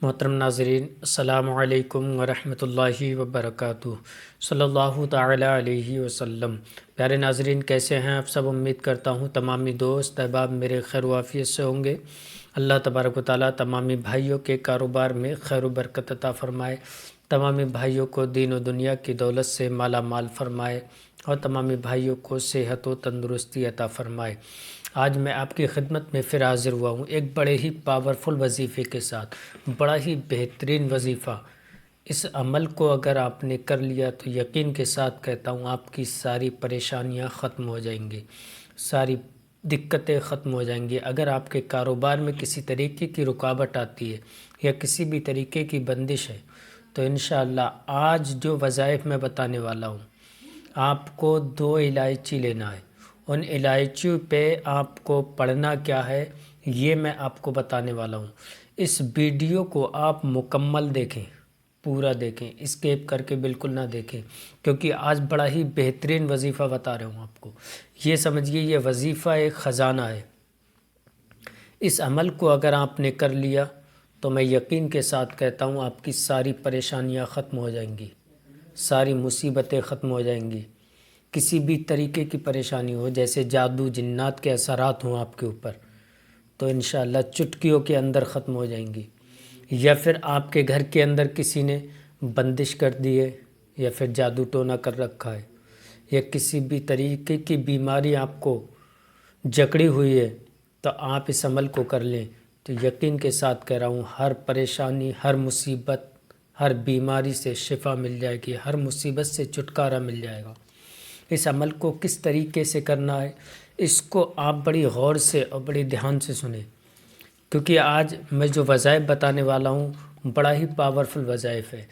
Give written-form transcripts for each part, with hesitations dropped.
محترم ناظرین، السلام علیکم ورحمۃ اللہ وبرکاتہ۔ صلی اللہ تعالی علیہ وسلم۔ پیارے ناظرین، کیسے ہیں آپ سب؟ امید کرتا ہوں تمامی دوست احباب میرے خیر و عافیت سے ہوں گے۔ اللہ تبارک و تعالیٰ تمامی بھائیوں کے کاروبار میں خیر و برکت عطا فرمائے، تمامی بھائیوں کو دین و دنیا کی دولت سے مالا مال فرمائے اور تمامی بھائیوں کو صحت و تندرستی عطا فرمائے۔ آج میں آپ کی خدمت میں پھر حاضر ہوا ہوں ایک بڑے ہی پاورفل وظیفے کے ساتھ، بڑا ہی بہترین وظیفہ۔ اس عمل کو اگر آپ نے کر لیا تو یقین کے ساتھ کہتا ہوں آپ کی ساری پریشانیاں ختم ہو جائیں گی، ساری دقتیں ختم ہو جائیں گی۔ اگر آپ کے کاروبار میں کسی طریقے کی رکاوٹ آتی ہے یا کسی بھی طریقے کی بندش ہے تو انشاءاللہ آج جو وظائف میں بتانے والا ہوں، آپ کو 2 الائچی لینا ہے۔ ان الائچیوں پہ آپ کو پڑھنا کیا ہے یہ میں آپ کو بتانے والا ہوں۔ اس ویڈیو کو آپ مکمل دیکھیں، پورا دیکھیں، اسکیپ کر کے بالکل نہ دیکھیں، کیونکہ آج بڑا ہی بہترین وظیفہ بتا رہا ہوں آپ کو۔ یہ سمجھیے یہ وظیفہ ایک خزانہ ہے۔ اس عمل کو اگر آپ نے کر لیا تو میں یقین کے ساتھ کہتا ہوں آپ کی ساری پریشانیاں ختم ہو جائیں گی، ساری مصیبتیں ختم ہو جائیں گی۔ کسی بھی طریقے کی پریشانی ہو، جیسے جادو جنات کے اثرات ہوں آپ کے اوپر، تو انشاءاللہ چٹکیوں کے اندر ختم ہو جائیں گی۔ یا پھر آپ کے گھر کے اندر کسی نے بندش کر دی ہے یا پھر جادو ٹونا کر رکھا ہے یا کسی بھی طریقے کی بیماری آپ کو جکڑی ہوئی ہے، تو آپ اس عمل کو کر لیں تو یقین کے ساتھ کہہ رہا ہوں ہر پریشانی، ہر مصیبت، ہر بیماری سے شفا مل جائے گی، ہر مصیبت سے چھٹکارا مل جائے گا۔ اس عمل کو کس طریقے سے کرنا ہے اس کو آپ بڑی غور سے اور بڑی دھیان سے سنیں، کیونکہ آج میں جو وظائف بتانے والا ہوں بڑا ہی پاورفل وظائف ہے۔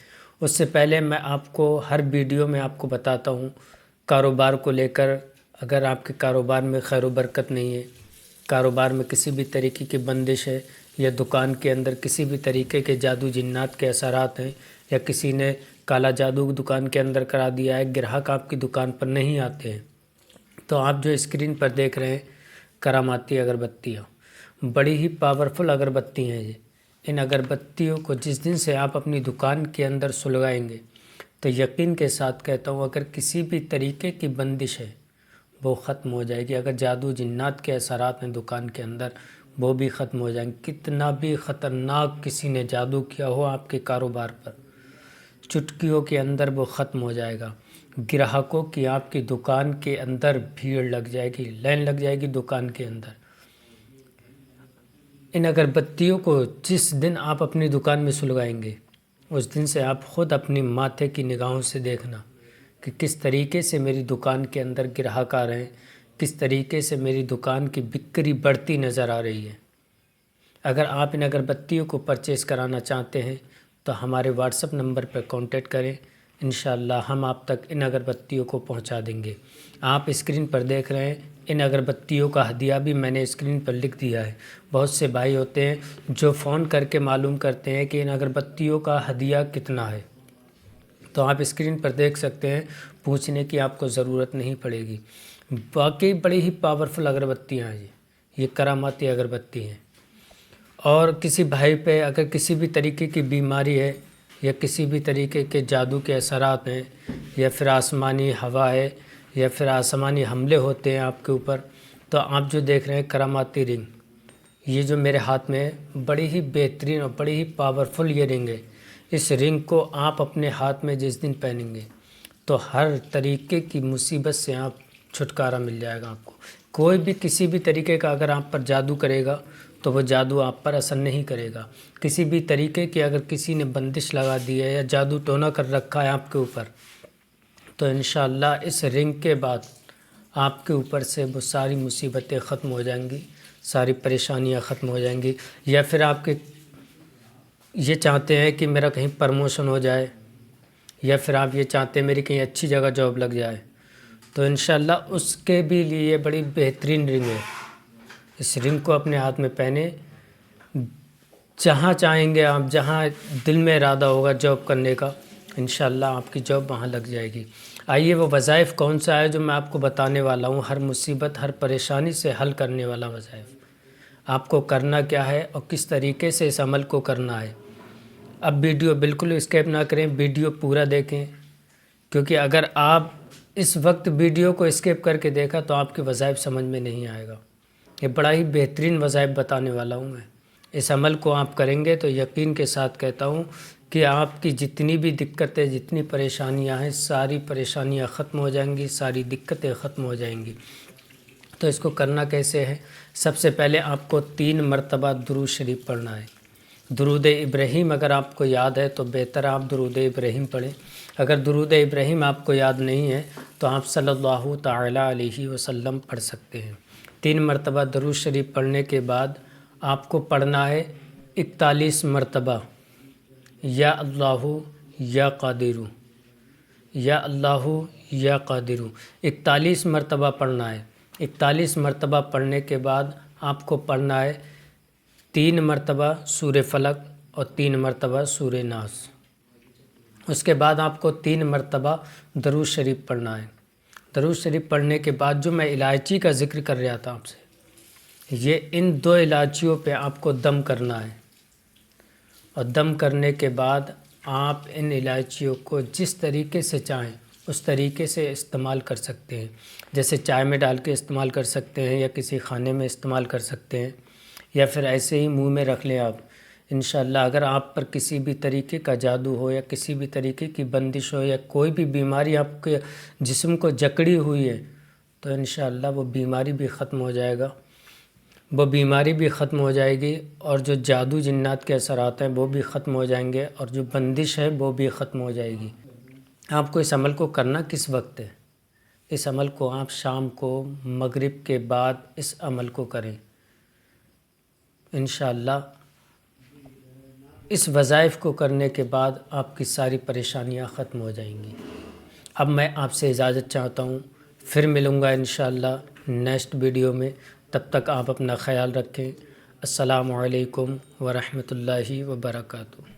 اس سے پہلے میں آپ کو ہر ویڈیو میں آپ کو بتاتا ہوں کاروبار کو لے کر، اگر آپ کے کاروبار میں خیر و برکت نہیں ہے، کاروبار میں کسی بھی طریقے کی بندش ہے یا دکان کے اندر کسی بھی طریقے کے جادو جنات کے اثرات ہیں یا کسی نے کالا جادو دکان کے اندر کرا دیا ہے، گراہک آپ کی دکان پر نہیں آتے ہیں، تو آپ جو اسکرین پر دیکھ رہے ہیں کراماتی اگربتیاں، بڑی ہی پاورفل اگربتی ہیں یہ۔ ان اگربتیوں کو جس دن سے آپ اپنی دکان کے اندر سلگائیں گے تو یقین کے ساتھ کہتا ہوں اگر کسی بھی طریقے کی بندش ہے وہ ختم ہو جائے گی، اگر جادو جنات کے اثرات ہیں دکان کے اندر وہ بھی ختم ہو جائیں گے۔ کتنا بھی خطرناک کسی نے جادو کیا ہو آپ کے کاروبار پر، چٹکیوں کے اندر وہ ختم ہو جائے گا۔ گراہکوں کی آپ کی دکان کے اندر بھیڑ لگ جائے گی، لائن لگ جائے گی دکان کے اندر۔ ان اگربتیوں کو جس دن آپ اپنی دکان میں سلگائیں گے اس دن سے آپ خود اپنی ماتھے کی نگاہوں سے دیکھنا کہ کس طریقے سے میری دکان کے اندر گراہک آ رہے ہیں، کس طریقے سے میری دکان کی بکری بڑھتی نظر آ رہی ہے۔ اگر آپ ان اگربتیوں کو پرچیز کرانا چاہتے ہیں تو ہمارے واٹس اپ نمبر پر کانٹیکٹ کریں، انشاءاللہ ہم آپ تک ان اگربتیوں کو پہنچا دیں گے۔ آپ اسکرین پر دیکھ رہے ہیں ان اگربتیوں کا ہدیہ بھی میں نے اسکرین پر لکھ دیا ہے۔ بہت سے بھائی ہوتے ہیں جو فون کر کے معلوم کرتے ہیں کہ ان اگربتیوں کا ہدیہ کتنا ہے، تو آپ اسکرین پر دیکھ سکتے ہیں، پوچھنے کی آپ کو ضرورت نہیں پڑے گی۔ واقعی بڑی ہی پاورفل اگربتیاں ہیں یہ کراماتی اگربتی ہیں۔ اور کسی بھائی پہ اگر کسی بھی طریقے کی بیماری ہے یا کسی بھی طریقے کے جادو کے اثرات ہیں یا پھر آسمانی ہوا ہے یا پھر آسمانی حملے ہوتے ہیں آپ کے اوپر، تو آپ جو دیکھ رہے ہیں کراماتی رنگ، یہ جو میرے ہاتھ میں ہے بڑی ہی بہترین اور بڑی ہی پاورفل یہ رنگ ہے۔ اس رنگ کو آپ اپنے ہاتھ میں جس دن پہنیں گے تو ہر طریقے کی مصیبت سے آپ چھٹکارا مل جائے گا آپ کو۔ کوئی بھی کسی بھی طریقے کا اگر آپ پر جادو کرے گا تو وہ جادو آپ پر اثر نہیں کرے گا۔ کسی بھی طریقے کی اگر کسی نے بندش لگا دی ہے یا جادو ٹونا کر رکھا ہے آپ کے اوپر تو انشاءاللہ اس رنگ کے بعد آپ کے اوپر سے وہ ساری مصیبتیں ختم ہو جائیں گی، ساری پریشانیاں ختم ہو جائیں گی۔ یا پھر آپ کے یہ چاہتے ہیں کہ میرا کہیں پرموشن ہو جائے یا پھر آپ یہ چاہتے ہیں میری کہیں اچھی جگہ جاب لگ جائے تو انشاءاللہ اس کے بھی لیے بڑی بہترین رنگ ہے۔ اس رنگ کو اپنے ہاتھ میں پہنے، جہاں چاہیں گے آپ، جہاں دل میں ارادہ ہوگا جاب کرنے کا انشاءاللہ آپ کی جاب وہاں لگ جائے گی۔ آئیے وہ وظائف کون سا ہے جو میں آپ کو بتانے والا ہوں، ہر مصیبت ہر پریشانی سے حل کرنے والا وظائف۔ آپ کو کرنا کیا ہے اور کس طریقے سے اس عمل کو کرنا ہے اب ویڈیو بالکل اسکیپ نہ کریں، ویڈیو پورا دیکھیں، کیونکہ اگر آپ اس وقت ویڈیو کو اسکیپ کر کے دیکھا تو آپ کے وظائف سمجھ میں نہیں آئے گا۔ یہ بڑا ہی بہترین وظائف بتانے والا ہوں میں۔ اس عمل کو آپ کریں گے تو یقین کے ساتھ کہتا ہوں کہ آپ کی جتنی بھی دقتیں، جتنی پریشانیاں ہیں، ساری پریشانیاں ختم ہو جائیں گی، ساری دقتیں ختم ہو جائیں گی۔ تو اس کو کرنا کیسے ہے؟ سب سے پہلے آپ کو 3 مرتبہ درود شریف پڑھنا ہے۔ درود ابراہیم اگر آپ کو یاد ہے تو بہتر آپ درود ابراہیم پڑھیں۔ اگر درود ابراہیم آپ کو یاد نہیں ہے تو آپ صلی اللہ تعالیٰ علیہ وسلم پڑھ سکتے ہیں۔ 3 مرتبہ درود شریف پڑھنے کے بعد آپ کو پڑھنا ہے 41 مرتبہ یا اللہ یا قادر، یا اللہ یا قادر، 41 مرتبہ پڑھنا ہے۔ 41 مرتبہ پڑھنے کے بعد آپ کو پڑھنا ہے 3 مرتبہ سورہ فلق اور 3 مرتبہ سورہ ناس۔ اس کے بعد آپ کو 3 مرتبہ درود شریف پڑھنا ہے۔ درود شریف پڑھنے کے بعد جو میں الائچی کا ذکر کر رہا تھا آپ سے، یہ ان 2 الائچیوں پہ آپ کو دم کرنا ہے، اور دم کرنے کے بعد آپ ان الائچیوں کو جس طریقے سے چاہیں اس طریقے سے استعمال کر سکتے ہیں۔ جیسے چائے میں ڈال کے استعمال کر سکتے ہیں، یا کسی کھانے میں استعمال کر سکتے ہیں، یا پھر ایسے ہی منہ میں رکھ لیں آپ۔ انشاءاللہ اگر آپ پر کسی بھی طریقے کا جادو ہو، یا کسی بھی طریقے کی بندش ہو، یا کوئی بھی بیماری آپ کے جسم کو جکڑی ہوئی ہے، تو انشاءاللہ وہ بیماری بھی ختم ہو جائے گا، وہ بیماری بھی ختم ہو جائے گی، اور جو جادو جنات کے اثرات ہیں وہ بھی ختم ہو جائیں گے، اور جو بندش ہے وہ بھی ختم ہو جائے گی۔ آپ کو اس عمل کو کرنا کس وقت ہے؟ اس عمل کو آپ شام کو مغرب کے بعد اس عمل کو کریں۔ انشاءاللہ اس وظائف کو کرنے کے بعد آپ کی ساری پریشانیاں ختم ہو جائیں گی۔ اب میں آپ سے اجازت چاہتا ہوں، پھر ملوں گا انشاءاللہ نیکسٹ ویڈیو میں۔ تب تک آپ اپنا خیال رکھیں۔ السلام علیکم ورحمۃ اللہ وبرکاتہ۔